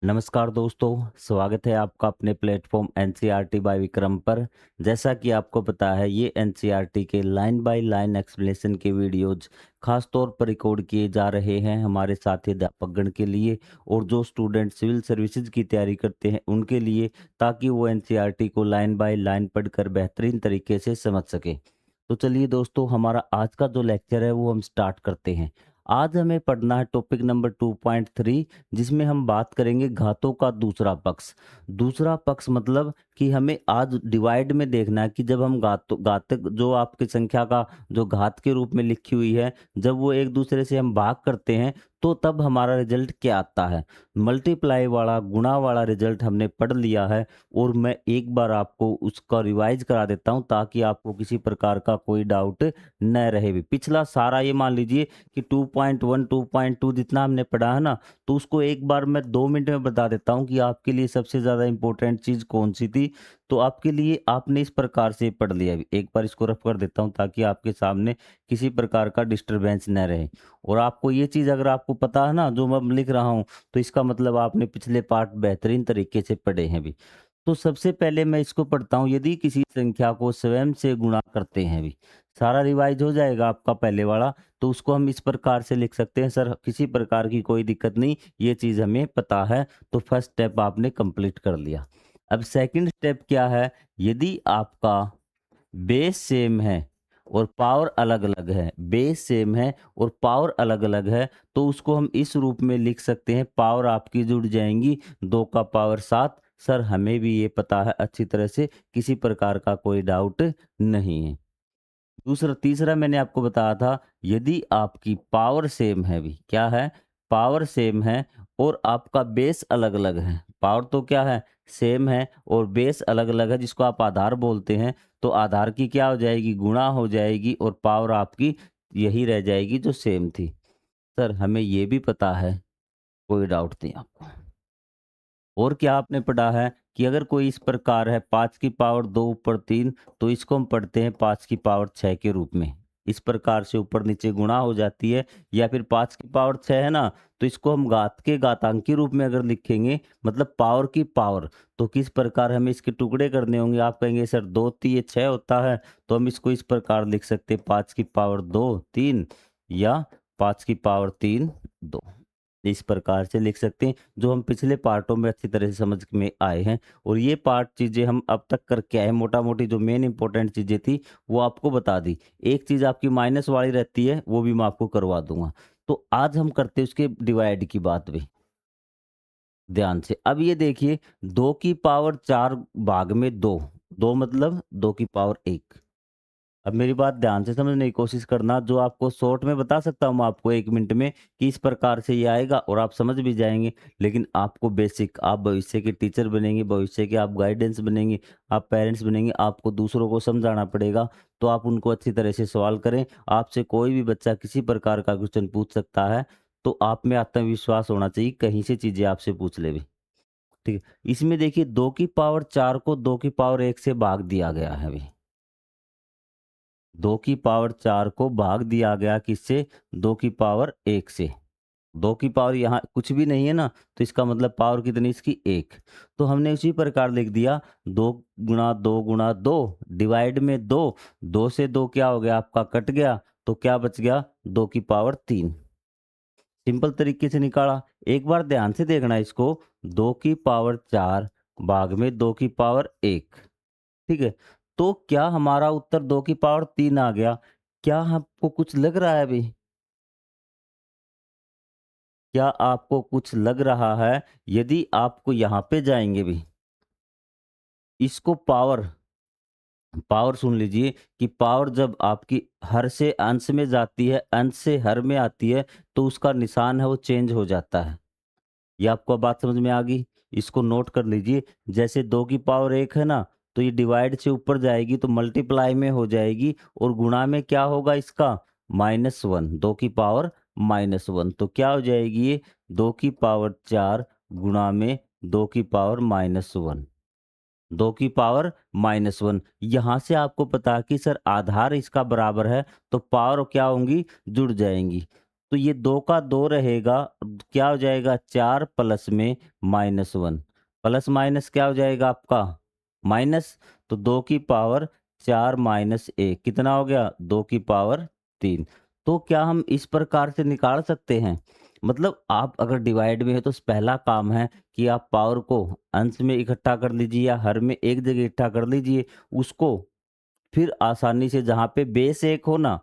नमस्कार दोस्तों, स्वागत है आपका अपने प्लेटफॉर्म एनसीईआरटी बाय विक्रम पर। जैसा कि आपको पता है, ये एनसीईआरटी के लाइन बाय लाइन एक्सप्लेनेशन के वीडियोज़ खास तौर पर रिकॉर्ड किए जा रहे हैं हमारे साथी अध्यापकगण के लिए और जो स्टूडेंट सिविल सर्विसेज की तैयारी करते हैं उनके लिए, ताकि वो एनसीईआरटी को लाइन बाय लाइन पढ़कर बेहतरीन तरीके से समझ सकें। तो चलिए दोस्तों, हमारा आज का जो लेक्चर है वो हम स्टार्ट करते हैं। आज हमें पढ़ना है टॉपिक नंबर 2.3, जिसमें हम बात करेंगे घातों का दूसरा पक्ष। दूसरा पक्ष मतलब कि हमें आज डिवाइड में देखना है कि जब हम घातक जो आपकी संख्या का जो घात के रूप में लिखी हुई है, जब वो एक दूसरे से हम भाग करते हैं तो तब हमारा रिजल्ट क्या आता है। मल्टीप्लाई वाला गुणा वाला रिजल्ट हमने पढ़ लिया है और मैं एक बार आपको उसका रिवाइज करा देता हूं ताकि आपको किसी प्रकार का कोई डाउट न रहे भी। पिछला सारा ये मान लीजिए कि 2.1 2.2 जितना हमने पढ़ा है ना, तो उसको एक बार मैं 2 मिनट में बता देता हूँ कि आपके लिए सबसे ज़्यादा इंपॉर्टेंट चीज़ कौन सी थी। तो आपके लिए आपने इस प्रकार से पढ़ लिया। अभी एक बार इसको रफ कर देता हूँ ताकि आपके सामने किसी प्रकार का डिस्टरबेंस न रहे। और आपको ये चीज़ अगर आपको पता है ना जो मैं लिख रहा हूँ, तो इसका मतलब आपने पिछले पार्ट बेहतरीन तरीके से पढ़े हैं भी। तो सबसे पहले मैं इसको पढ़ता हूँ। यदि किसी संख्या को स्वयं से गुणा करते हैं भी, सारा रिवाइज हो जाएगा आपका पहले वाला। तो उसको हम इस प्रकार से लिख सकते हैं, सर किसी प्रकार की कोई दिक्कत नहीं, ये चीज़ हमें पता है। तो फर्स्ट स्टेप आपने कंप्लीट कर लिया। अब सेकंड स्टेप क्या है? यदि आपका बेस सेम है और पावर अलग अलग है, बेस सेम है और पावर अलग अलग है, तो उसको हम इस रूप में लिख सकते हैं। पावर आपकी जुड़ जाएंगी 2 का पावर 7। सर हमें भी ये पता है अच्छी तरह से, किसी प्रकार का कोई डाउट नहीं है। दूसरा तीसरा मैंने आपको बताया था, यदि आपकी पावर सेम है भी, क्या है? पावर सेम है और आपका बेस अलग अलग है। पावर तो क्या है? सेम है और बेस अलग अलग है, जिसको आप आधार बोलते हैं। तो आधार की क्या हो जाएगी? गुणा हो जाएगी और पावर आपकी यही रह जाएगी जो सेम थी। सर हमें ये भी पता है, कोई डाउट नहीं आपको। और क्या आपने पढ़ा है कि अगर कोई इस प्रकार है 5 की पावर 2 ऊपर 3, तो इसको हम पढ़ते हैं 5 की पावर 6 के रूप में। इस प्रकार से ऊपर नीचे गुणा हो जाती है। या फिर 5 की पावर 6 है ना, तो इसको हम घात के घातांक के रूप में अगर लिखेंगे, मतलब पावर की पावर, तो किस प्रकार हमें इसके टुकड़े करने होंगे? आप कहेंगे सर 2 3 6 होता है, तो हम इसको इस प्रकार लिख सकते हैं 5 की पावर 2 3 या 5 की पावर 3 2। इस प्रकार से लिख सकते हैं, जो हम पिछले पार्टों में अच्छी तरह से समझ में आए हैं। और ये पार्ट चीज़ें हम अब तक करके आए हैं, मोटा-मोटी जो मेन इंपॉर्टेंट चीज़ें थी वो आपको बता दी। एक चीज़ आपकी माइनस वाली रहती है, वो भी मैं आपको करवा दूँगा। तो आज हम करते हैं उसके डिवाइड की बात भी, ध्यान से। अब ये देखिए, 2 की पावर 4 भाग में 2, 2 मतलब 2 की पावर 1। अब मेरी बात ध्यान से समझने की कोशिश करना, जो आपको शॉर्ट में बता सकता हूँ मैं आपको 1 मिनट में कि इस प्रकार से ये आएगा और आप समझ भी जाएँगे। लेकिन आपको बेसिक, आप भविष्य के टीचर बनेंगे, भविष्य के आप गाइडेंस बनेंगे, आप पेरेंट्स बनेंगे, आपको दूसरों को समझाना पड़ेगा। तो आप उनको अच्छी तरह से सवाल करें। आपसे कोई भी बच्चा किसी प्रकार का क्वेश्चन पूछ सकता है, तो आप में आत्मविश्वास होना चाहिए, कहीं से चीज़ें आपसे पूछ ले भी। ठीक है? इसमें देखिए 2 की पावर 4 को 2 की पावर 1 से भाग दिया गया है अभी। 2 की पावर 4 को भाग दिया गया किससे? 2 की पावर 1 से। 2 की पावर यहाँ कुछ भी नहीं है ना, तो इसका मतलब पावर कितनी इसकी? 1। तो हमने उसी प्रकार लिख दिया, 2 गुणा 2 गुणा 2 डिवाइड में 2, 2 से 2 क्या हो गया? आपका कट गया, तो क्या बच गया? 2 की पावर 3। सिंपल तरीके से निकाला। एक बार ध्यान से देखना इसको, 2 की पावर 4 भाग में 2 की पावर 1, ठीक है? तो क्या हमारा उत्तर 2 की पावर 3 आ गया? क्या आपको कुछ लग रहा है अभी? क्या आपको कुछ लग रहा है? यदि आपको यहाँ पे जाएँगे भी, इसको पावर, पावर सुन लीजिए कि पावर जब आपकी हर से अंश में जाती है, अंश से हर में आती है, तो उसका निशान है वो चेंज हो जाता है। ये आपको बात समझ में आ गई? इसको नोट कर लीजिए। जैसे 2 की पावर 1 है ना, तो ये डिवाइड से ऊपर जाएगी तो मल्टीप्लाई में हो जाएगी और गुणा में क्या होगा इसका? -1, 2 की पावर -1। तो क्या हो जाएगी ये? 2 की पावर 4 गुणा में 2 की पावर -1। 2 की पावर -1। यहाँ से आपको पता है कि सर आधार इसका बराबर है, तो पावर क्या होंगी? जुड़ जाएँगी। तो ये 2 का 2 रहेगा, क्या हो जाएगा 4 प्लस में -1, प्लस माइनस क्या हो जाएगा आपका माइनस, तो 2 की पावर 4 माइनस 1 कितना हो गया 2 की पावर 3। तो क्या हम इस प्रकार से निकाल सकते हैं? मतलब आप अगर डिवाइड में है तो पहला काम है कि आप पावर को अंश में इकट्ठा कर लीजिए या हर में एक जगह इकट्ठा कर लीजिए, उसको फिर आसानी से जहाँ पे बेस 1 हो ना,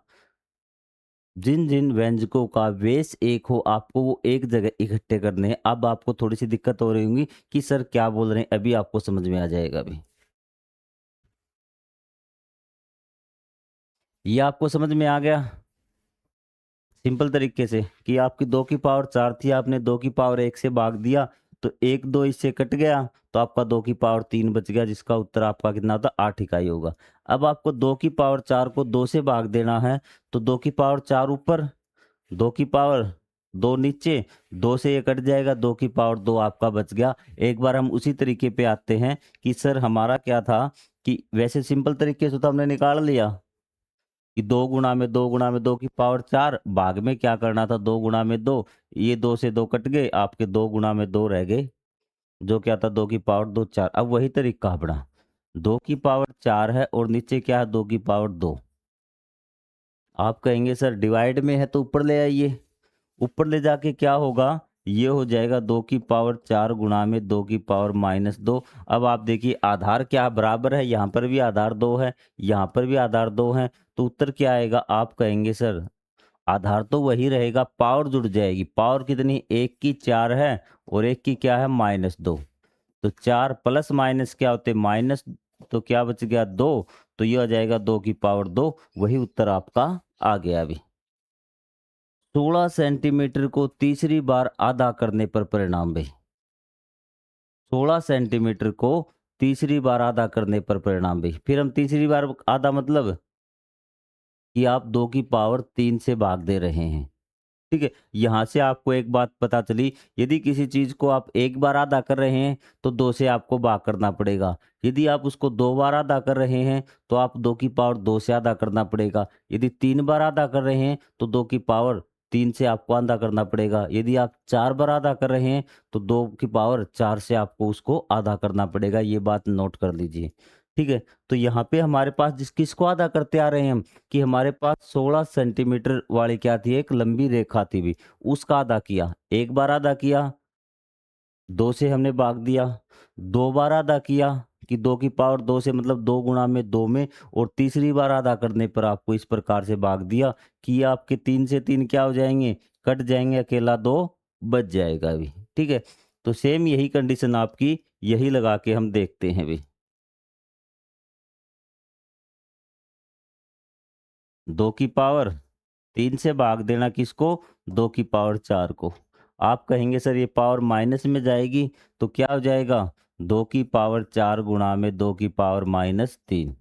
जिन-जिन व्यंजकों का बेस 1 हो आपको वो एक जगह इकट्ठे करने हैं। अब आपको थोड़ी-सी दिक्कत हो रही होंगी कि सर क्या बोल रहे हैं? अभी आपको समझ में आ जाएगा अभी। ये आपको समझ में आ गया? सिंपल तरीके से कि आपकी 2 की पावर 4 थी, आपने 2 की पावर 1 से भाग दिया, तो 1 2 इससे कट गया, तो आपका 2 की पावर 3 बच गया, जिसका उत्तर आपका कितना होता है 8 इकाई होगा। अब आपको 2 की पावर 4 को 2 से भाग देना है, तो 2 की पावर 4 ऊपर, 2 की पावर 2 नीचे, 2 से ये कट जाएगा, 2 की पावर 2 आपका बच गया। एक बार हम उसी तरीके पे आते हैं कि सर हमारा क्या था कि वैसे सिंपल तरीके से तो हमने निकाल लिया कि 2 गुणा में 2 गुणा में 2 की पावर 4, भाग में क्या करना था 2 गुणा में 2, ये 2 से 2 कट गए, आपके 2 गुणा में 2 रह गए, जो क्या था 2 की पावर 2 4। अब वही तरीका अपना, 2 की पावर 4 है और नीचे क्या है 2 की पावर 2। आप कहेंगे सर डिवाइड में है तो ऊपर ले आइए, ऊपर ले जाके क्या होगा, ये हो जाएगा 2 की पावर 4 गुणा में 2 की पावर -2। अब आप देखिए आधार क्या बराबर है, यहाँ पर भी आधार 2 है, यहाँ पर भी आधार 2 है, तो उत्तर क्या आएगा? आप कहेंगे सर आधार तो वही रहेगा, पावर जुड़ जाएगी। पावर कितनी? 1 की 4 है और 1 की क्या है -2। तो 4 प्लस माइनस क्या होते हैं माइनस, तो क्या बच गया 2, तो ये आ जाएगा 2 की पावर 2, वही उत्तर आपका आ गया अभी। 16 सेंटीमीटर को तीसरी बार आधा करने पर परिणाम भाई, 16 सेंटीमीटर को तीसरी बार आधा करने पर परिणाम भाई। फिर हम तीसरी बार आधा मतलब कि आप 2 की पावर 3 से भाग दे रहे हैं। ठीक है, यहाँ से आपको एक बात पता चली, यदि किसी चीज़ को आप एक बार आधा कर रहे हैं तो 2 से आपको भाग करना पड़ेगा। यदि आप उसको 2 बार आधा कर रहे हैं तो आप 2 की पावर 2 से आधा करना पड़ेगा। यदि 3 बार आधा कर रहे हैं तो 2 की पावर 3 से आपको आधा करना पड़ेगा। यदि आप 4 बार आधा कर रहे हैं तो 2 की पावर 4 से आपको उसको आधा करना पड़ेगा। ये बात नोट कर लीजिए। ठीक है, तो यहाँ पे हमारे पास जिस किसको आधा करते आ रहे हैं हम कि हमारे पास 16 सेंटीमीटर वाली क्या थी एक लंबी रेखा थी भी, उसका आधा किया, एक बार आधा किया 2 से हमने भाग दिया, 2 बार आधा किया कि 2 की पावर 2 से मतलब 2 गुणा में 2 में, और तीसरी बार आधा करने पर आपको इस प्रकार से भाग दिया कि ये आपके 3 से 3 क्या हो जाएंगे कट जाएंगे, अकेला 2 बच जाएगा अभी। ठीक है, तो सेम यही कंडीशन आपकी यही लगा के हम देखते हैं अभी। 2 की पावर 3 से भाग देना किसको? 2 की पावर 4 को। आप कहेंगे सर ये पावर माइनस में जाएगी तो क्या हो जाएगा? 2 की पावर 4 गुणा में 2 की पावर -3।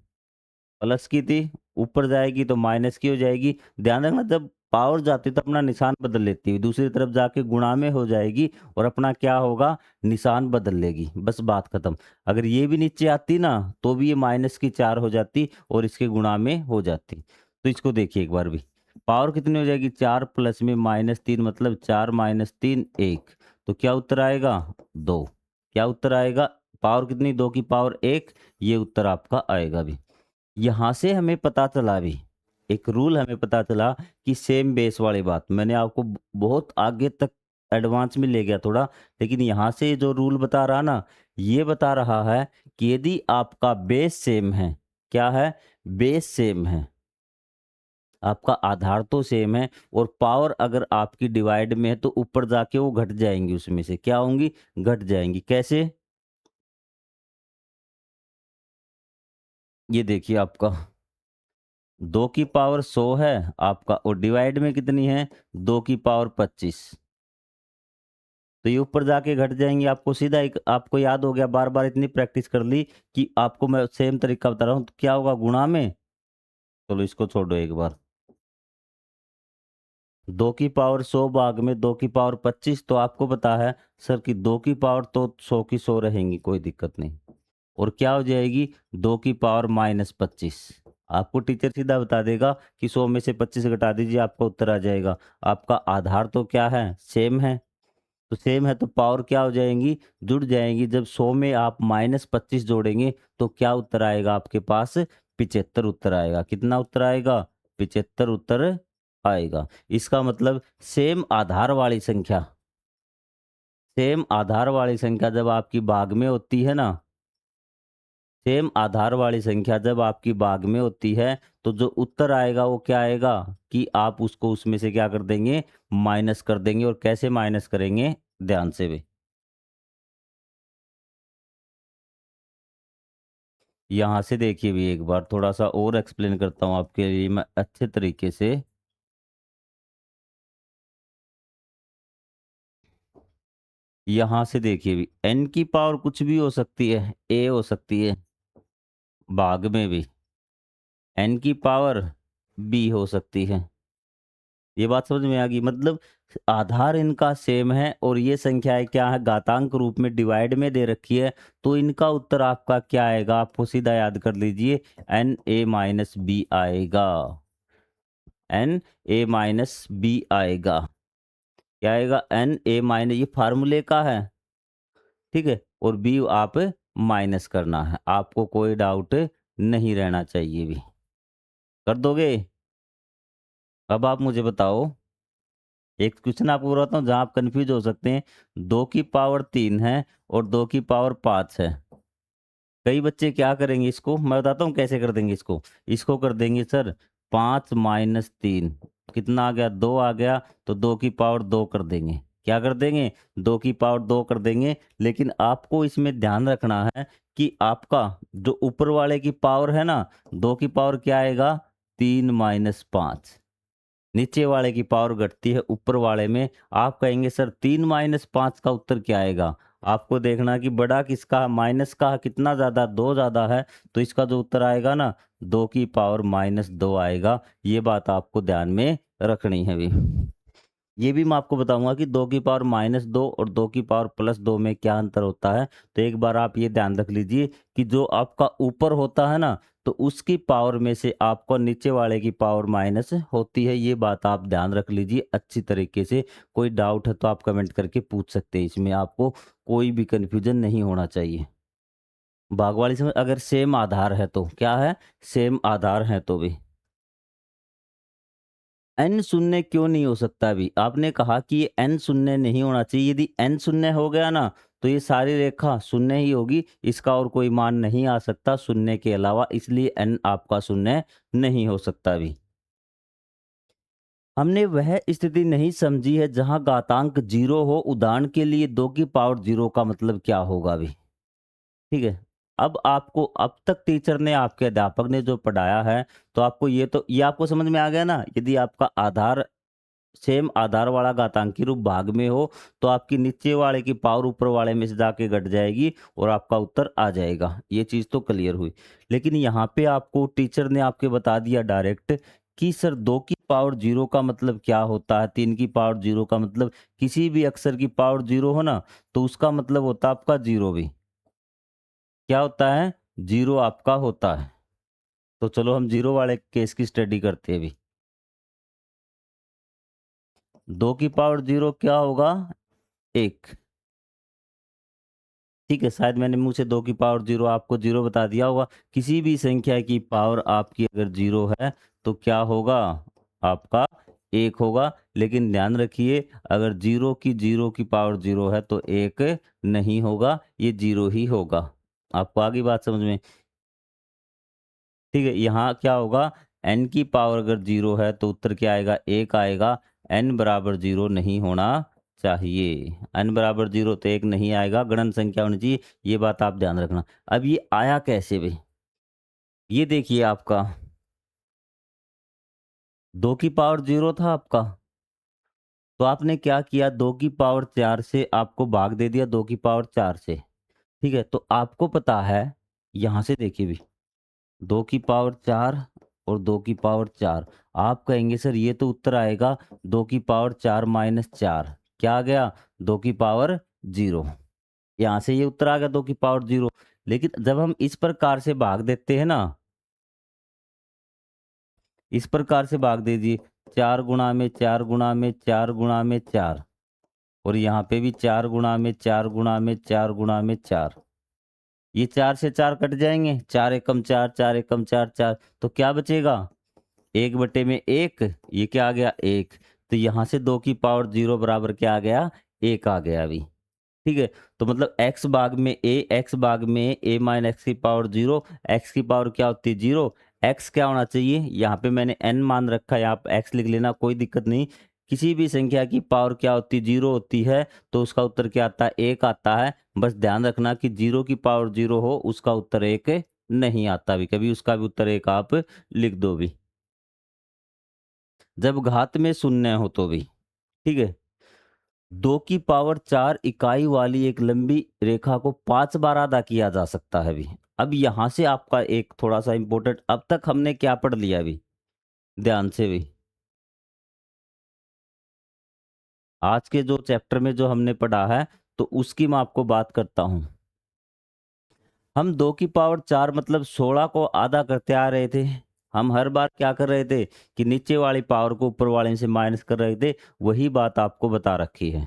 प्लस की थी, ऊपर जाएगी तो माइनस की हो जाएगी। ध्यान रखना जब पावर जाती है तो अपना निशान बदल लेती है। दूसरी तरफ जाके गुणा में हो जाएगी और अपना क्या होगा? निशान बदल लेगी। बस बात खत्म। अगर ये भी नीचे आती ना तो भी ये माइनस की 4 हो जाती और इसके गुणा में हो जाती। तो इसको देखिए एक बार भी। पावर कितनी हो जाएगी? 4 प्लस में -3 मतलब 4 -3 1। तो क्या उत्तर आएगा? 2। क्या उत्तर आएगा? पावर कितनी? 2 की पावर 1, ये उत्तर आपका आएगा भी। यहाँ से हमें पता चला भी, एक रूल हमें पता चला कि सेम बेस वाली बात मैंने आपको बहुत आगे तक एडवांस में ले गया थोड़ा, लेकिन यहाँ से जो रूल बता रहा ना, ये बता रहा है कि यदि आपका बेस सेम है, क्या है? बेस सेम है, आपका आधार तो सेम है और पावर अगर आपकी डिवाइड में है तो ऊपर जाके वो घट जाएंगी, उसमें से क्या होंगी? घट जाएंगी। कैसे? ये देखिए आपका 2 की पावर 100 है आपका और डिवाइड में कितनी है? 2 की पावर 25। तो ये ऊपर जाके घट जाएंगे, आपको सीधा एक आपको याद हो गया, बार बार इतनी प्रैक्टिस कर ली कि आपको मैं सेम तरीका बता रहा हूँ, तो क्या होगा? गुणा में। चलो इसको छोड़ो एक बार। 2 की पावर 100 भाग में 2 की पावर 25, तो आपको पता है सर कि 2 की पावर तो 100 की 100 रहेंगी, कोई दिक्कत नहीं। और क्या हो जाएगी? 2 की पावर -25। आपको टीचर सीधा बता देगा कि 100 में से 25 घटा दीजिए, आपका उत्तर आ जाएगा। आपका आधार तो क्या है? सेम है। तो सेम है तो पावर क्या हो जाएँगी? जुड़ जाएँगी। जब 100 में आप -25 जोड़ेंगे तो क्या उत्तर आएगा आपके पास? 75 उत्तर आएगा। कितना उत्तर आएगा? 75 उत्तर आएगा। इसका मतलब सेम आधार वाली संख्या जब आपकी भाग में होती है ना, सेम आधार वाली संख्या जब आपकी भाग में होती है, तो जो उत्तर आएगा वो क्या आएगा कि आप उसको उसमें से क्या कर देंगे? माइनस कर देंगे। और कैसे माइनस करेंगे? ध्यान से भी। यहाँ से देखिए भी एक बार थोड़ा-सा और एक्सप्लेन करता हूँ आपके लिए मैं अच्छे तरीके से। यहाँ से देखिए भी n की पावर कुछ भी हो सकती है, a हो सकती है, भाग में भी n की पावर b हो सकती है। ये बात समझ में आ गई? मतलब आधार इनका सेम है और ये संख्याएँ क्या है घातांक रूप में डिवाइड में दे रखी है, तो इनका उत्तर आपका क्या आएगा? आपको सीधा याद कर लीजिए na-b आएगा। na-b आएगा। क्या आएगा? Na- ये फार्मूले का है, ठीक है? और b आप माइनस करना है। आपको कोई डाउट नहीं रहना चाहिए भी। कर दोगे? अब आप मुझे बताओ, एक क्वेश्चन आपको बताता हूँ जहाँ आप कन्फ्यूज़ हो सकते हैं। 2 की पावर 3 है और 2 की पावर 5 है। कई बच्चे क्या करेंगे इसको, मैं बताता हूँ कैसे कर देंगे इसको। इसको कर देंगे सर 5 माइनस 3 कितना आ गया? 2 आ गया, तो 2 की पावर 2 कर देंगे। क्या कर देंगे? 2 की पावर 2 कर देंगे। लेकिन आपको इसमें ध्यान रखना है कि आपका जो ऊपर वाले की पावर है ना, 2 की पावर क्या आएगा? 3 माइनस 5। नीचे वाले की पावर घटती है ऊपर वाले में। आप कहेंगे सर 3 माइनस 5 का उत्तर क्या आएगा? आपको देखना कि बड़ा किसका माइनस का कितना ज़्यादा 2 ज़्यादा है, तो इसका जो उत्तर आएगा ना 2 की पावर माइनस 2 आएगा। ये बात आपको ध्यान में रखनी है भी। ये भी मैं आपको बताऊँगा कि 2 की पावर माइनस 2 और 2 की पावर प्लस 2 में क्या अंतर होता है। तो एक बार आप ये ध्यान रख लीजिए कि जो आपका ऊपर होता है ना, तो उसकी पावर में से आपको नीचे वाले की पावर माइनस होती है। ये बात आप ध्यान रख लीजिए अच्छी तरीके से। कोई डाउट है तो आप कमेंट करके पूछ सकते हैं। इसमें आपको कोई भी कन्फ्यूज़न नहीं होना चाहिए। भाग वाली समय अगर सेम आधार है तो क्या है? सेम आधार है तो भी। n शून्य क्यों नहीं हो सकता अभी? आपने कहा कि ये n शून्य नहीं होना चाहिए। यदि n शून्य हो गया ना, तो ये सारी रेखा शून्य ही होगी। इसका और कोई मान नहीं आ सकता शून्य के अलावा, इसलिए n आपका शून्य नहीं हो सकता अभी। हमने वह स्थिति नहीं समझी है जहाँ घातांक 0 हो। उदाहरण के लिए 2 की पावर 0 का मतलब क्या होगा अभी? ठीक है। अब तक टीचर ने आपके अध्यापक ने जो पढ़ाया है, तो आपको ये आपको समझ में आ गया ना? यदि आपका आधार सेम आधार वाला घातांकी रूप भाग में हो, तो आपकी नीचे वाले की पावर ऊपर वाले में से जाके घट जाएगी और आपका उत्तर आ जाएगा। ये चीज़ तो क्लियर हुई। लेकिन यहाँ पे आपको टीचर ने आपके बता दिया डायरेक्ट कि सर 2 की पावर 0 का मतलब क्या होता है? 3 की पावर 0 का मतलब किसी भी अक्षर की पावर 0 हो ना, तो उसका मतलब होता है आपका 0 भी। क्या होता है? 0 आपका होता है। तो चलो हम 0 वाले केस की स्टडी करते हैं अभी। 2 की पावर 0 क्या होगा? 1। ठीक है, शायद मैंने मुँह से 2 की पावर 0 आपको 0 बता दिया होगा। किसी भी संख्या की पावर आपकी अगर 0 है, तो क्या होगा? आपका 1 होगा। लेकिन ध्यान रखिए अगर 0 की पावर 0 है तो 1 नहीं होगा, ये 0 ही होगा। आपको आ गई बात समझ में? ठीक है, यहाँ क्या होगा? n की पावर अगर 0 है तो उत्तर क्या आएगा? 1 आएगा। n बराबर 0 नहीं होना चाहिए। n बराबर 0 तो 1 नहीं आएगा, गणन संख्या होनी चाहिए। ये बात आप ध्यान रखना। अब ये आया कैसे बे? ये देखिए आपका 2 की पावर 0 था आपका, तो आपने क्या किया 2 की पावर 4 से आपको भाग दे दिया 2 की पावर 4 से। ठीक है, तो आपको पता है यहाँ से देखिए भी 2 की पावर 4 और 2 की पावर 4। आप कहेंगे सर ये तो उत्तर आएगा 2 की पावर 4 माइनस 4। क्या आ गया? 2 की पावर 0। यहाँ से ये उत्तर आ गया 2 की पावर 0। लेकिन जब हम इस प्रकार से भाग देते हैं ना, इस प्रकार से भाग दीजिए, 4 गुणा में 4 गुणा में 4 गुणा में 4, और यहाँ पे भी 4 गुणा में 4 गुणा में 4 गुणा में 4। ये 4 से 4 कट जाएंगे, 4 एकम 4, 4 एकम 4, 4, तो क्या बचेगा? 1/1, ये क्या आ गया? 1। तो यहाँ से 2 की पावर 0 बराबर क्या आ गया? 1 आ गया अभी। ठीक है? तो मतलब x भाग में a माइन एक्स की पावर 0, x की पावर क्या होती है? 0। x क्या होना चाहिए? यहाँ पे मैंने n मान रखा है, आप x लिख लेना, कोई दिक्कत नहीं। किसी भी संख्या की पावर क्या होती है? 0 होती है, तो उसका उत्तर क्या आता है? 1 आता है। बस ध्यान रखना कि 0 की पावर 0 हो, उसका उत्तर 1 नहीं आता भी, कभी उसका भी उत्तर 1 आप लिख दो भी। जब घात में शून्य हो तो भी। ठीक है? 2 की पावर 4 इकाई वाली एक लंबी रेखा को 5 बार आधा किया जा सकता है अभी। अब यहाँ से आपका एक थोड़ा-सा इम्पोर्टेंट, अब तक हमने क्या पढ़ लिया अभी? ध्यान से भी। आज के जो चैप्टर में जो हमने पढ़ा है, तो उसकी मैं आपको बात करता हूँ। हम 2 की पावर 4 मतलब 16 को आधा करते आ रहे थे। हम हर बार क्या कर रहे थे कि नीचे वाली पावर को ऊपर वाले से माइनस कर रहे थे। वही बात आपको बता रखी है।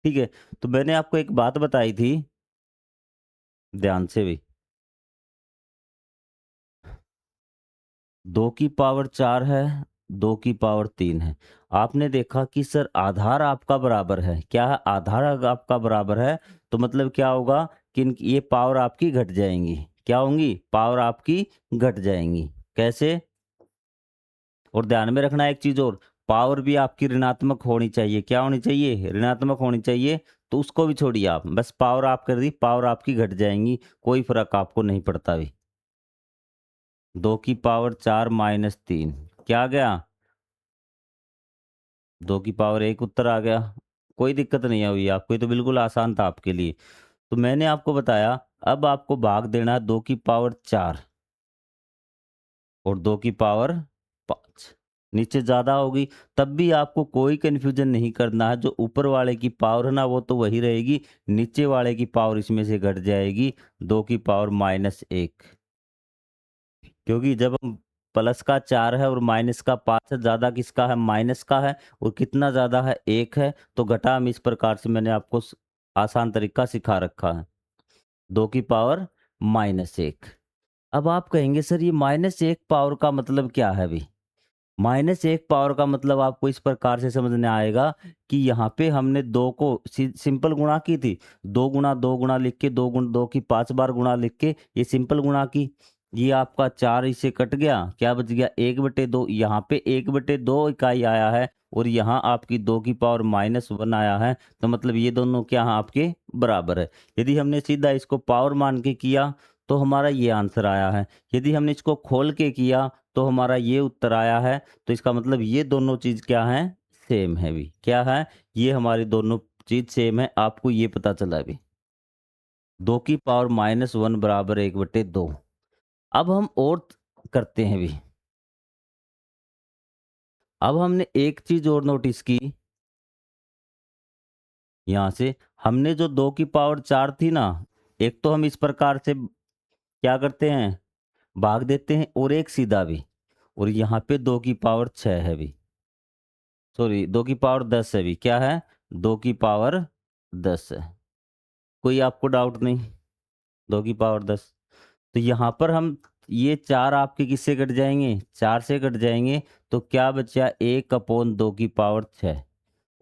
ठीक है? तो मैंने आपको एक बात बताई थी, ध्यान से भी। 2 की पावर 4 है, 2 की पावर 3 है। आपने देखा कि सर आधार आपका बराबर है। क्या है? आधार अगर आपका बराबर है, तो मतलब क्या होगा कि ये पावर आपकी घट जाएँगी। क्या होंगी? पावर आपकी घट जाएँगी। कैसे? और ध्यान में रखना एक चीज़ और, पावर भी आपकी ऋणात्मक होनी चाहिए। क्या होनी चाहिए? ऋणात्मक होनी चाहिए। तो उसको भी छोड़िए आप, बस पावर आप कर दी, पावर आपकी घट जाएँगी, कोई फ़र्क आपको नहीं पड़ता भी। 2 की पावर 4 माइनस 3 क्या आ गया? 2 की पावर 1 उत्तर आ गया। कोई दिक्कत नहीं हुई आपको, ये तो बिल्कुल आसान था आपके लिए। तो मैंने आपको बताया, अब आपको भाग देना है 2 की पावर 4 और 2 की पावर 5। नीचे ज़्यादा होगी, तब भी आपको कोई कन्फ्यूज़न नहीं करना है। जो ऊपर वाले की पावर है ना, वो तो वही रहेगी, नीचे वाले की पावर इसमें से घट जाएगी, 2 की पावर -1। क्योंकि जब हम प्लस का 4 है और माइनस का 5 है, ज़्यादा किसका है? माइनस का है, और कितना ज़्यादा है? 1 है। तो घटा हम इस प्रकार से, मैंने आपको आसान तरीका सिखा रखा है। 2 की पावर -1। अब आप कहेंगे सर ये -1 पावर का मतलब क्या है अभी? -1 पावर का मतलब आपको इस प्रकार से समझ में आएगा कि यहाँ पे हमने 2 को सिंपल गुणा की थी। 2 गुणा 2 गुणा लिख के, 2 की 5 बार गुणा लिख के ये सिंपल गुणा की। ये आपका 4 इससे कट गया, क्या बच गया? 1/2। यहाँ पे 1/2 इकाई आया है, और यहाँ आपकी 2 की पावर -1 आया है। तो मतलब ये दोनों क्या हैं? आपके बराबर है। यदि हमने सीधा इसको पावर मान के किया, तो हमारा ये आंसर आया है। यदि हमने इसको खोल के किया, तो हमारा ये उत्तर आया है। तो इसका मतलब ये दोनों चीज़ क्या हैं? सेम है अभी। क्या है? ये हमारी दोनों चीज़ सेम है, आपको ये पता चला अभी। 2 की पावर -1 बराबर 1/2। अब हम और करते हैं अभी। अब हमने एक चीज़ और नोटिस की, यहाँ से हमने जो 2 की पावर 4 थी ना, एक तो हम इस प्रकार से क्या करते हैं? भाग देते हैं, और एक सीधा भी। और यहाँ पे 2 की पावर 6 है अभी। सॉरी, 2 की पावर 10 है अभी। क्या है? 2 की पावर 10 है। कोई आपको डाउट नहीं? 2 की पावर 10। तो यहाँ पर हम ये 4 आपके किससे कट जाएँगे? 4 से कट जाएँगे, तो क्या बचा? 1/2 की पावर 6।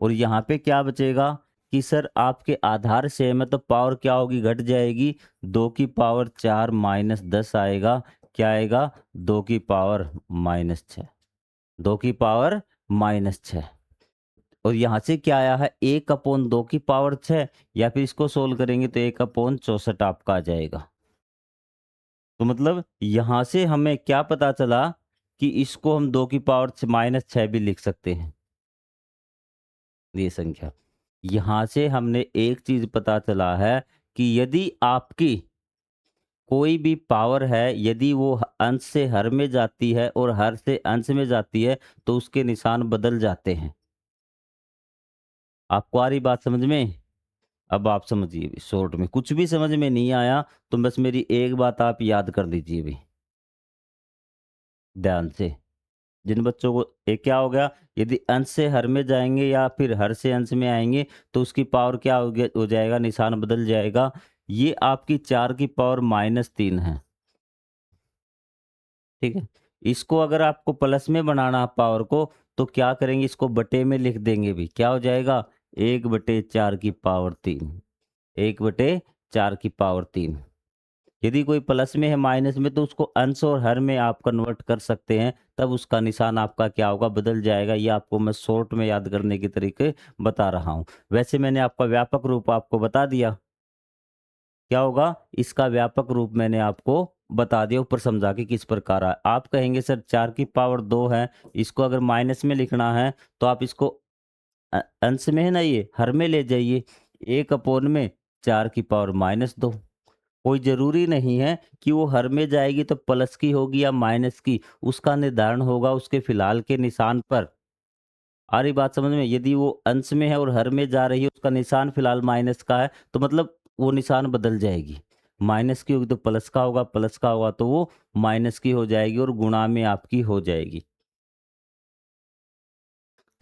और यहाँ पे क्या बचेगा कि सर आपके आधार सेम है, तो पावर क्या होगी? घट जाएगी। 2 की पावर 4 माइनस 10 आएगा। क्या आएगा? 2 की पावर -6। 2 की पावर -6। और यहाँ से क्या आया है? 1/2 की पावर 6, या फिर इसको सोल्व करेंगे तो 1/64 आपका आ जाएगा। तो मतलब यहाँ से हमें क्या पता चला कि इसको हम 2 की पावर -6 भी लिख सकते हैं, ये संख्या। यहाँ से हमने एक चीज़ पता चला है कि यदि आपकी कोई भी पावर है, यदि वो अंश से हर में जाती है और हर से अंश में जाती है, तो उसके निशान बदल जाते हैं। आपको आ रही बात समझ में? अब आप समझिए शॉर्ट में, कुछ भी समझ में नहीं आया तो बस मेरी एक बात आप याद कर लीजिए भी। ध्यान से। जिन बच्चों को ये क्या हो गया, यदि अंश से हर में जाएँगे या फिर हर से अंश में आएँगे, तो उसकी पावर क्या हो जाएगा, निशान बदल जाएगा। ये आपकी 4 की पावर -3 है, ठीक है? इसको अगर आपको प्लस में बनाना है पावर को, तो क्या करेंगे, इसको बटे में लिख देंगे भी। क्या हो जाएगा? 1/4 की पावर 3, 1/4 की पावर 3। यदि कोई प्लस में है, माइनस में, तो उसको अंश और हर में आप कन्वर्ट कर सकते हैं, तब उसका निशान आपका क्या होगा, बदल जाएगा। ये आपको मैं शॉर्ट में याद करने के तरीके बता रहा हूँ। वैसे मैंने आपका व्यापक रूप आपको बता दिया, क्या होगा? इसका व्यापक रूप मैंने आपको बता दिया ऊपर समझा के किस प्रकार है। आप कहेंगे सर 4 की पावर 2 है, इसको अगर माइनस में लिखना है, तो आप इसको अंश में है ना ये, हर में ले जाइए। 1 में 4 की पावर -2। कोई ज़रूरी नहीं है कि वो हर में जाएगी तो प्लस की होगी या माइनस की, उसका निर्धारण होगा उसके फिलहाल के निशान पर। आ रही बात समझ में? यदि वो अंश में है और हर में जा रही है, उसका निशान फिलहाल माइनस का है, तो मतलब वो निशान बदल जाएगी। माइनस की होगी तो प्लस का होगा, प्लस का होगा तो वो माइनस की हो जाएगी और गुणा में आपकी हो जाएगी।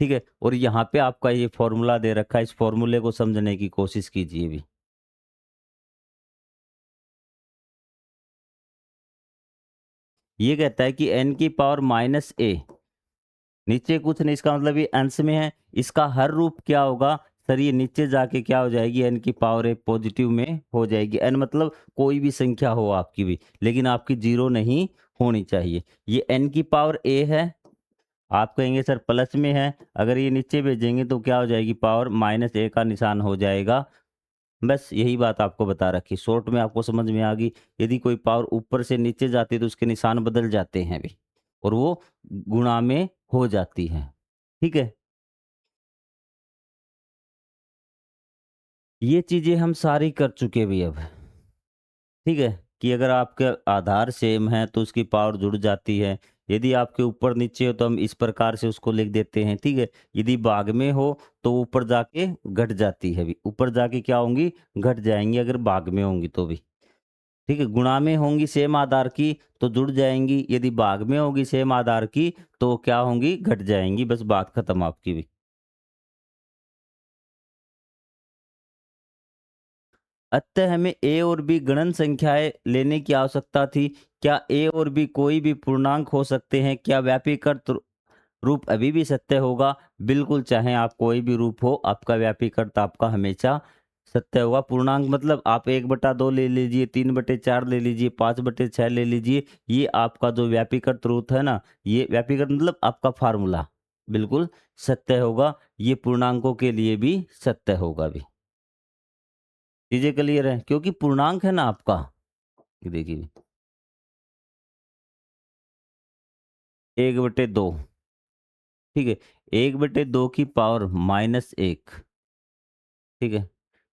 ठीक है? और यहाँ पे आपका ये फ़ॉर्मूला दे रखा है, इस फ़ॉर्मूले को समझने की कोशिश कीजिए भी। ये कहता है कि n की पावर -a, नीचे कुछ नहीं, इसका मतलब ये अंश में है। इसका हर रूप क्या होगा? सर ये नीचे जाके क्या हो जाएगी, n की पावर एक पॉजिटिव में हो जाएगी। n मतलब कोई भी संख्या हो आपकी भी, लेकिन आपकी 0 नहीं होनी चाहिए। ये n की पावर a है। आप कहेंगे सर प्लस में है, अगर ये नीचे भेजेंगे तो क्या हो जाएगी, पावर -a का निशान हो जाएगा। बस यही बात आपको बता रखी, शॉर्ट में आपको समझ में आ गई। यदि कोई पावर ऊपर से नीचे जाती है तो उसके निशान बदल जाते हैं भी, और वो गुणा में हो जाती है। ठीक है? ये चीज़ें हम सारी कर चुके भी अब, ठीक है? कि अगर आपके आधार सेम है तो उसकी पावर जुड़ जाती है। यदि आपके ऊपर-नीचे हो तो हम इस प्रकार से उसको लिख देते हैं, ठीक है? यदि भाग में हो तो ऊपर जाके घट जाती है भी, ऊपर जाके क्या होंगी, घट जाएँगी अगर भाग में होंगी तो भी। ठीक है? गुणा में होंगी सेम आधार की तो जुड़ जाएँगी, यदि भाग में होंगी सेम आधार की तो क्या होंगी, घट जाएँगी। बस बात खत्म आपकी भी। अतः हमें ए और बी गणन संख्याएँ लेने की आवश्यकता थी। क्या ए और बी कोई भी पूर्णांक हो सकते हैं? क्या व्यापीकृत रूप अभी भी सत्य होगा? बिल्कुल, चाहे आप कोई भी रूप हो, आपका व्यापीकृत आपका हमेशा सत्य होगा। पूर्णांक मतलब आप 1/2 ले लीजिए, 3/4 ले लीजिए, 5/6 ले लीजिए, ये आपका जो व्यापीकृत रूप है ना, ये व्यापीकृत मतलब आपका फ़ॉर्मूला बिल्कुल सत्य होगा। ये पूर्णांकों के लिए भी सत्य होगा भी। चीज़ें क्लियर हैं? क्योंकि पूर्णांक है ना आपका, ये देखिए 1/2, ठीक है? 1/2 की पावर -1, ठीक है?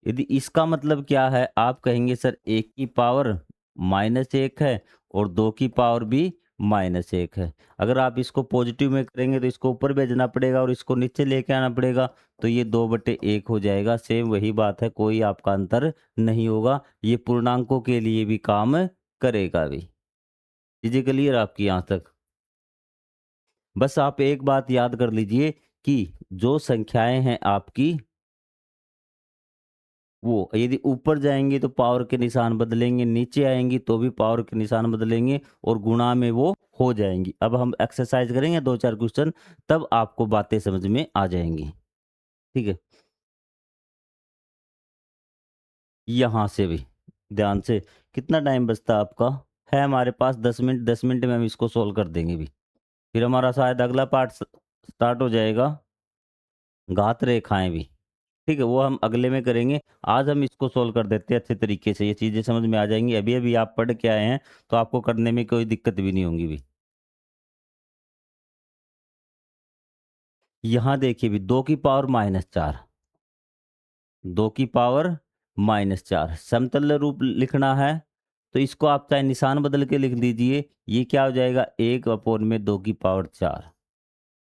यदि इसका मतलब क्या है, आप कहेंगे सर 1 की पावर -1 है और 2 की पावर भी -1 है। अगर आप इसको पॉजिटिव में करेंगे तो इसको ऊपर भेजना पड़ेगा और इसको नीचे लेके आना पड़ेगा, तो ये 2/1 हो जाएगा। सेम वही बात है, कोई आपका अंतर नहीं होगा। ये पूर्णांकों के लिए भी काम करेगा भी। चीज़ें क्लियर आपकी यहाँ तक? बस आप एक बात याद कर लीजिए कि जो संख्याएँ हैं आपकी, वो यदि ऊपर जाएँगी तो पावर के निशान बदलेंगे, नीचे आएँगी तो भी पावर के निशान बदलेंगे और गुणा में वो हो जाएँगी। अब हम एक्सरसाइज़ करेंगे 2-4 क्वेश्चन, तब आपको बातें समझ में आ जाएँगी। ठीक है? यहाँ से भी ध्यान से, कितना टाइम बचता है आपका? है हमारे पास 10 मिनट, 10 मिनट में हम इसको सॉल्व कर देंगे भी। फिर हमारा शायद अगला पार्ट स्टार्ट हो जाएगा, घात रेखाएँ भी। ठीक है, वो हम अगले में करेंगे। आज हम इसको सॉल्व कर देते हैं अच्छे तरीके से, ये चीज़ें समझ में आ जाएँगी। अभी-अभी आप पढ़ के आए हैं, तो आपको करने में कोई दिक्कत भी नहीं होंगी भी। यहाँ देखिए भी 2 की पावर -4, 2 की पावर -4 समतुल्य रूप लिखना है, तो इसको आप चाहे निशान बदल के लिख लीजिए। ये क्या हो जाएगा, 1 में 2 की पावर 4।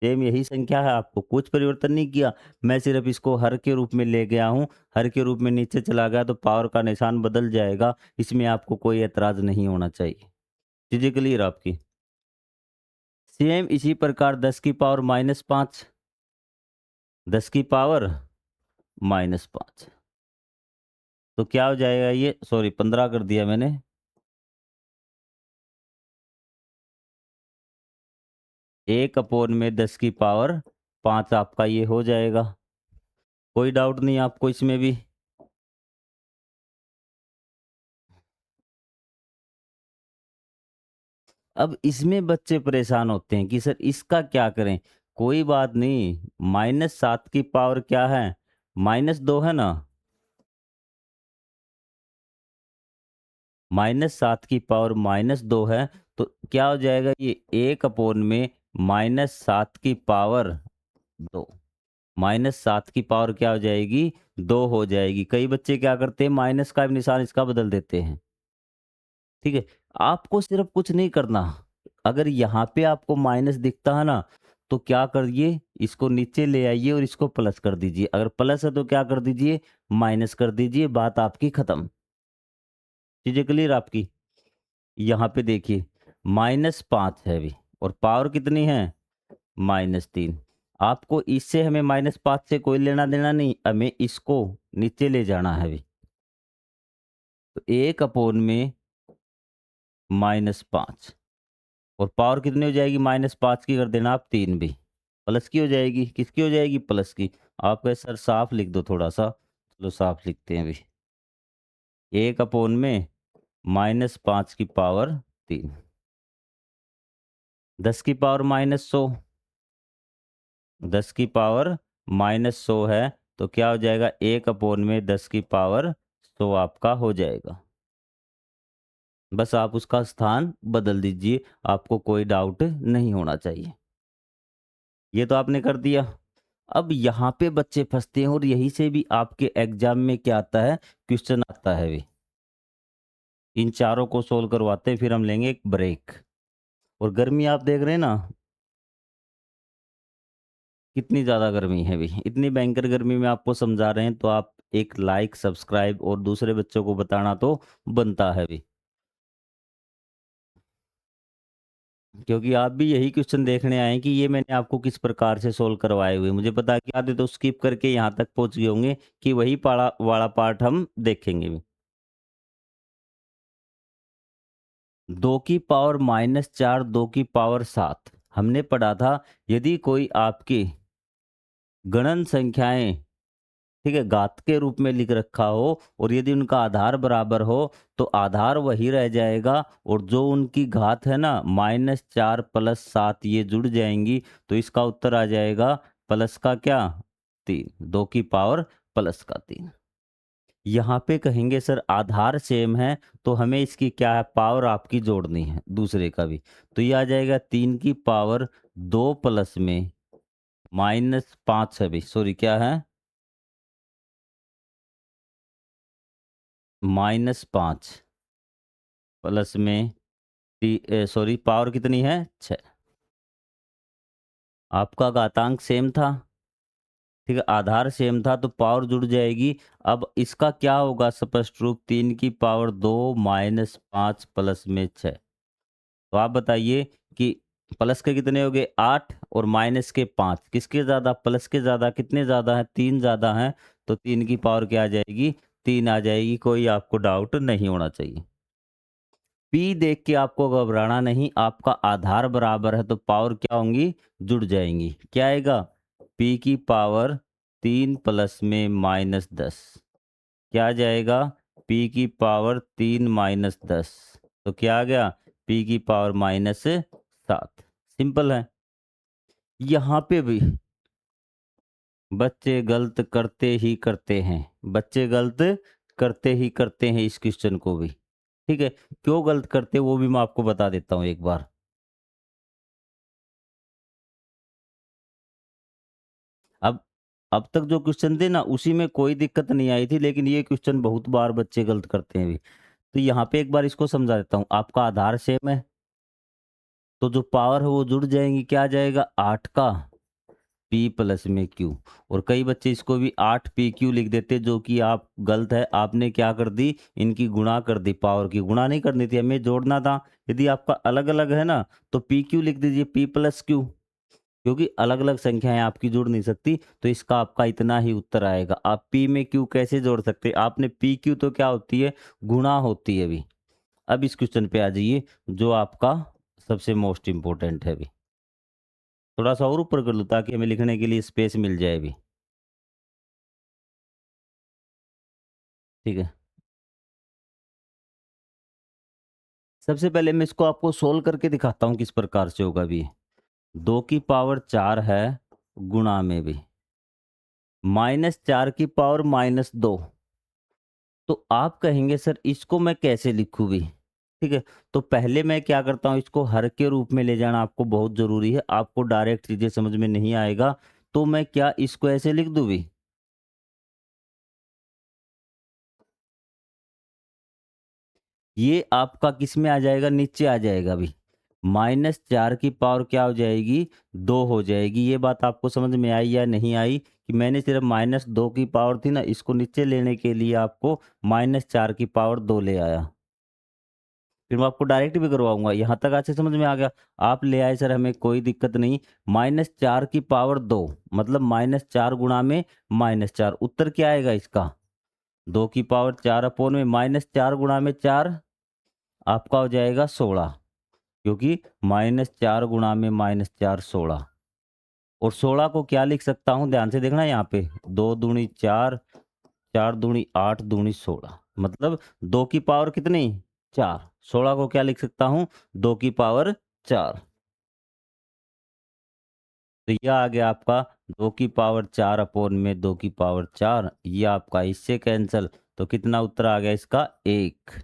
सेम यही संख्या है, आपको कुछ परिवर्तन नहीं किया। मैं सिर्फ़ इसको हर के रूप में ले गया हूँ। हर के रूप में नीचे चला गया तो पावर का निशान बदल जाएगा। इसमें आपको कोई ऐतराज़ नहीं होना चाहिए। चीज़ें क्लियर आपकी? सेम इसी प्रकार 10 की पावर -5, 10 की पावर -5, तो क्या हो जाएगा ये, सॉरी 15 कर दिया मैंने, 1/10 की पावर 5 आपका ये हो जाएगा। कोई डाउट नहीं आपको इसमें भी? अब इसमें बच्चे परेशान होते हैं कि सर इसका क्या करें? कोई बात नहीं, -7 की पावर क्या है? -2 है ना? -7 की पावर -2 है, तो क्या हो जाएगा ये, 1/-7 की पावर 2। -7 की पावर क्या हो जाएगी? 2 हो जाएगी। कई बच्चे क्या करते हैं, माइनस का निशान इसका बदल देते हैं। ठीक है? आपको सिर्फ कुछ नहीं करना। अगर यहाँ पे आपको माइनस दिखता है ना, तो क्या करिए, इसको नीचे ले आइए और इसको प्लस कर दीजिए। अगर प्लस है तो क्या कर दीजिए, माइनस कर दीजिए, बात आपकी खत्म। चीजें क्लियर आपकी? यहाँ पे देखिए, -5 है अभी, और पावर कितनी है? -3। आपको इससे, हमें -5 से कोई लेना देना नहीं, हमें इसको नीचे ले जाना है अभी। तो 1/-5, और पावर कितनी हो जाएगी, -5 की कर देना आप 3 भी, प्लस की हो जाएगी। किसकी हो जाएगी? प्लस की। आप कहे सर साफ लिख दो थोड़ा सा, चलो साफ लिखते हैं अभी। 1/-5 की पावर 3, 10 की पावर -100, 10 की पावर -100 है, तो क्या हो जाएगा, 1/10 की पावर 100 आपका हो जाएगा। बस आप उसका स्थान बदल दीजिए, आपको कोई डाउट नहीं होना चाहिए। ये तो आपने कर दिया। अब यहाँ पे बच्चे फँसते हैं, और यहीं से भी आपके एग्ज़ाम में क्या आता है, क्वेश्चन आता है भी। इन चारों को सोल्व करवाते हैं, फिर हम लेंगे एक ब्रेक। और गर्मी आप देख रहे हैं ना, कितनी ज़्यादा गर्मी है अभी। इतनी भयंकर गर्मी में आपको समझा रहे हैं, तो आप एक लाइक, सब्सक्राइब और दूसरे बच्चों को बताना तो बनता है अभी। क्योंकि आप भी यही क्वेश्चन देखने आए हैं कि ये मैंने आपको किस प्रकार से सोल्व करवाए हुए। मुझे पता है कि आधे तो स्किप करके यहाँ तक पहुँच गए होंगे कि वही पाड़ा वाला पार्ट हम देखेंगे भी। 2 की पावर -4, 2 की पावर 7। हमने पढ़ा था, यदि कोई आपकी गणन संख्याएँ, ठीक है, घात के रूप में लिख रखा हो, और यदि उनका आधार बराबर हो, तो आधार वही रह जाएगा, और जो उनकी घात है ना, -4 + 7 ये जुड़ जाएँगी, तो इसका उत्तर आ जाएगा प्लस का क्या? 3, 2 की पावर प्लस का 3। यहाँ पे कहेंगे सर आधार सेम है, तो हमें इसकी क्या है, पावर आपकी जोड़नी है दूसरे का भी। तो ये आ जाएगा 3 की पावर 2 प्लस में -5 है, भी सॉरी क्या है, -5 प्लस में सॉरी पावर कितनी है, 6। आपका घातांक सेम था, ठीक है, आधार सेम था, तो पावर जुड़ जाएगी। अब इसका क्या होगा, स्पष्ट रूप, 3 की पावर 2 -5 प्लस में 6। तो आप बताइए कि प्लस के कितने हो गए, 8, और माइनस के 5, किसके ज़्यादा, प्लस के ज़्यादा, कितने ज़्यादा है, 3 ज़्यादा है, तो 3 की पावर क्या आ जाएगी, 3 आ जाएगी। कोई आपको डाउट नहीं होना चाहिए। पी देख के आपको घबराना नहीं, आपका आधार बराबर है, तो पावर क्या होंगी, जुड़ जाएंगी। क्या आएगा, पी की पावर 3 प्लस में -10, क्या आ जाएगा, पी की पावर 3 -10, तो क्या आ गया, पी की पावर -7। सिंपल है। यहाँ पे भी बच्चे गलत करते ही करते हैं, बच्चे गलत करते ही करते हैं इस क्वेश्चन को भी। ठीक है, क्यों गलत करते हैं वो भी मैं आपको बता देता हूँ एक बार। अब अब तक जो क्वेश्चन थे ना, उसी में कोई दिक्कत नहीं आई थी, लेकिन ये क्वेश्चन बहुत बार बच्चे गलत करते हैं अभी। तो यहाँ पे एक बार इसको समझा देता हूँ। आपका आधार सेम है, तो जो पावर है वो जुड़ जाएंगी, क्या आ जाएगा, 8 का पी प्लस में क्यू। और कई बच्चे इसको भी 8 PQ लिख देते, जो कि आप गलत है। आपने क्या कर दी, इनकी गुणा कर दी, पावर की गुणा नहीं करनी थी, हमें जोड़ना था। यदि आपका अलग अलग है ना तो PQ लिख दीजिए, P प्लस क्यू, क्योंकि अलग अलग संख्याएं आपकी जुड़ नहीं सकती। तो इसका आपका इतना ही उत्तर आएगा। आप P में Q कैसे जोड़ सकते, आपने PQ तो क्या होती है, गुणा होती है अभी। अब इस क्वेश्चन पे आ जाइए, जो आपका सबसे मोस्ट इंपॉर्टेंट है अभी। थोड़ा सा और ऊपर कर लूँ ताकि हमें लिखने के लिए स्पेस मिल जाए अभी। ठीक है, सबसे पहले मैं इसको आपको सोल्व करके दिखाता हूँ किस प्रकार से होगा अभी। 2 की पावर 4 है गुणा में भी, -4 की पावर -2। तो आप कहेंगे सर इसको मैं कैसे लिखूं भी। ठीक है, तो पहले मैं क्या करता हूँ, इसको हर के रूप में ले जाना आपको बहुत जरूरी है। आपको डायरेक्ट चीजें समझ में नहीं आएगा, तो मैं क्या इसको ऐसे लिख दूं भी। ये आपका किस में आ जाएगा, नीचे आ जाएगा अभी। -4 की पावर क्या हो जाएगी, 2 हो जाएगी। ये बात आपको समझ में आई या नहीं आई, कि मैंने सिर्फ -2 की पावर थी ना, इसको नीचे लेने के लिए आपको -4 की पावर 2 ले आया। फिर मैं आपको डायरेक्ट भी करवाऊंगा। यहाँ तक अच्छे समझ में आ गया। आप ले आए सर, हमें कोई दिक्कत नहीं। -4 की पावर 2 मतलब -4 गुणा में -4। उत्तर क्या आएगा इसका, 2 की पावर 4 अपोन में -4 गुणा में 4 आपका हो जाएगा 16, क्योंकि -4 गुणा में -4 16। और 16 को क्या लिख सकता हूँ, ध्यान से देखना यहाँ पे, 2 दूनी 4, 4 दूनी 8 दूनी 16, मतलब 2 की पावर कितनी, 4। 16 को क्या लिख सकता हूँ, 2 की पावर 4। तो यह आ गया आपका 2 की पावर 4 अपोन में 2 की पावर 4। ये आपका इससे कैंसल, तो कितना उत्तर आ गया इसका, 1।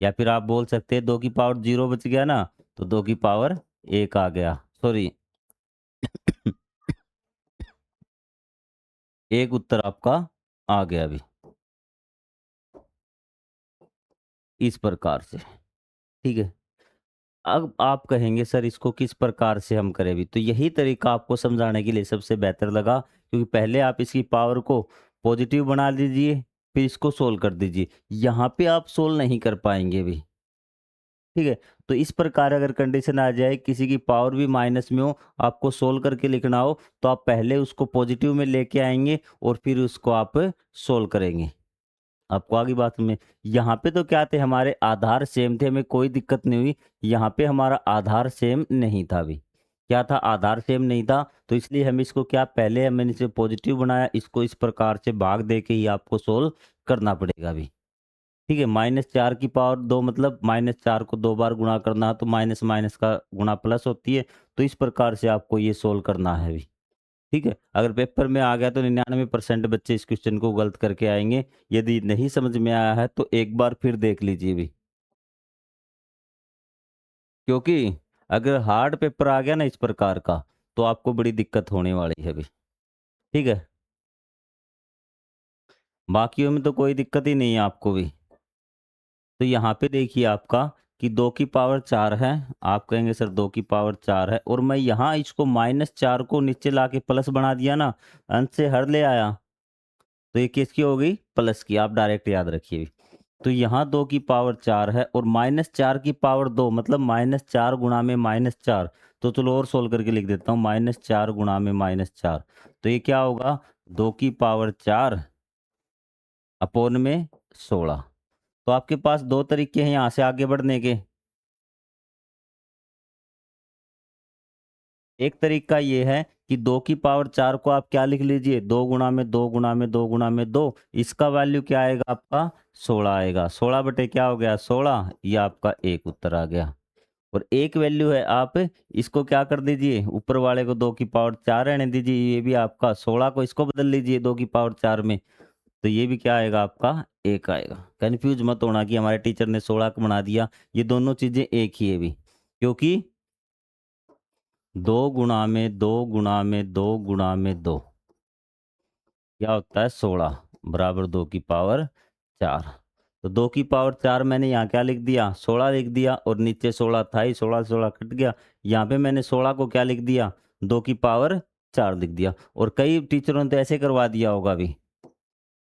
या फिर आप बोल सकते हैं 2 की पावर 0 बच गया ना, तो 2 की पावर 1 आ गया, सॉरी। एक उत्तर आपका आ गया अभी, इस प्रकार से। ठीक है, अब आप कहेंगे सर इसको किस प्रकार से हम करें भी। तो यही तरीका आपको समझाने के लिए सबसे बेहतर लगा, क्योंकि पहले आप इसकी पावर को पॉजिटिव बना लीजिए, फिर इसको सोल्व कर दीजिए। यहाँ पे आप सोल्व नहीं कर पाएंगे भी। ठीक है, तो इस प्रकार अगर कंडीशन आ जाए किसी की पावर भी माइनस में हो, आपको सोल्व करके लिखना हो, तो आप पहले उसको पॉजिटिव में लेके आएंगे और फिर उसको आप सोल्व करेंगे। आपको आगे बात में, यहाँ पे तो क्या थे, हमारे आधार सेम थे, हमें कोई दिक्कत नहीं हुई। यहाँ पे हमारा आधार सेम नहीं था अभी। क्या था, आधार सेम नहीं था, तो इसलिए हम इसको क्या, पहले हमने इसे पॉजिटिव बनाया, इसको इस प्रकार से भाग दे के ही आपको सोल्व करना पड़ेगा अभी। ठीक है, -4 की पावर 2 मतलब -4 को 2 बार गुणा करना है, तो माइनस माइनस का गुणा प्लस होती है। तो इस प्रकार से आपको ये सोल्व करना है अभी। ठीक है, अगर पेपर में आ गया तो 99% बच्चे इस क्वेश्चन को गलत करके आएंगे। यदि नहीं समझ में आया है तो एक बार फिर देख लीजिए भी, क्योंकि अगर हार्ड पेपर आ गया ना इस प्रकार का, तो आपको बड़ी दिक्कत होने वाली है अभी। ठीक है, बाकियों में तो कोई दिक्कत ही नहीं है आपको भी। तो यहाँ पे देखिए आपका, कि 2 की पावर 4 है। आप कहेंगे सर 2 की पावर 4 है, और मैं यहाँ इसको -4 को नीचे ला के प्लस बना दिया ना, अंश से हर ले आया, तो ये किसकी हो गई, प्लस की। आप डायरेक्ट याद रखिए। तो यहाँ 2 की पावर 4 है, और -4 की पावर 2 मतलब -4 गुणा में -4। तो चलो और सोल्व करके लिख देता हूँ, -4 गुणा में -4। तो ये क्या होगा, 2 की पावर 4 अपोन में 16। तो आपके पास दो तरीके हैं यहाँ से आगे बढ़ने के। एक तरीका ये है कि 2 की पावर 4 को आप क्या लिख लीजिए, 2 गुणा में 2 गुणा में 2 गुणा में 2। इसका वैल्यू क्या आएगा आपका, 16 आएगा। 16 बटे क्या हो गया, 16। ये आपका एक उत्तर आ गया। और एक वैल्यू है, आप इसको क्या कर दीजिए, ऊपर वाले को 2 की पावर 4 रहने दीजिए, ये भी आपका 16 को इसको बदल लीजिए 2 की पावर 4 में, तो ये भी क्या आएगा आपका, एक आएगा। कंफ्यूज मत होना कि हमारे टीचर ने 16 को बना दिया, ये दोनों चीजें एक ही है भी, क्योंकि 2 गुणा में 2 गुणा में 2 गुणा में 2 क्या होता है, 16 बराबर 2 की पावर 4। तो 2 की पावर 4 मैंने यहाँ क्या लिख दिया, 16 लिख दिया, और नीचे 16 था ही, 16 16 कट गया। यहाँ पे मैंने 16 को क्या लिख दिया, 2 की पावर 4 लिख दिया और कई टीचरों ने तो ऐसे करवा दिया होगा अभी।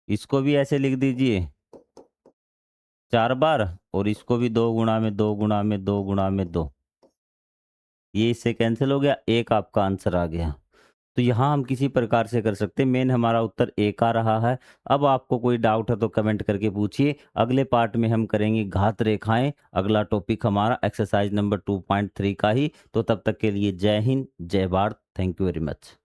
इसको भी ऐसे लिख दीजिए 4 बार और इसको भी 2 गुणा में 2 गुणा में 2 गुणा में 2। ये इससे कैंसिल हो गया, 1 आपका आंसर आ गया। तो यहाँ हम किसी प्रकार से कर सकते हैं, मेन हमारा उत्तर 1 आ रहा है। अब आपको कोई डाउट है तो कमेंट करके पूछिए। अगले पार्ट में हम करेंगे घात रेखाएँ, अगला टॉपिक हमारा एक्सरसाइज नंबर 2.3 का ही। तो तब तक के लिए जय हिंद, जय Bharat. Thank you very much.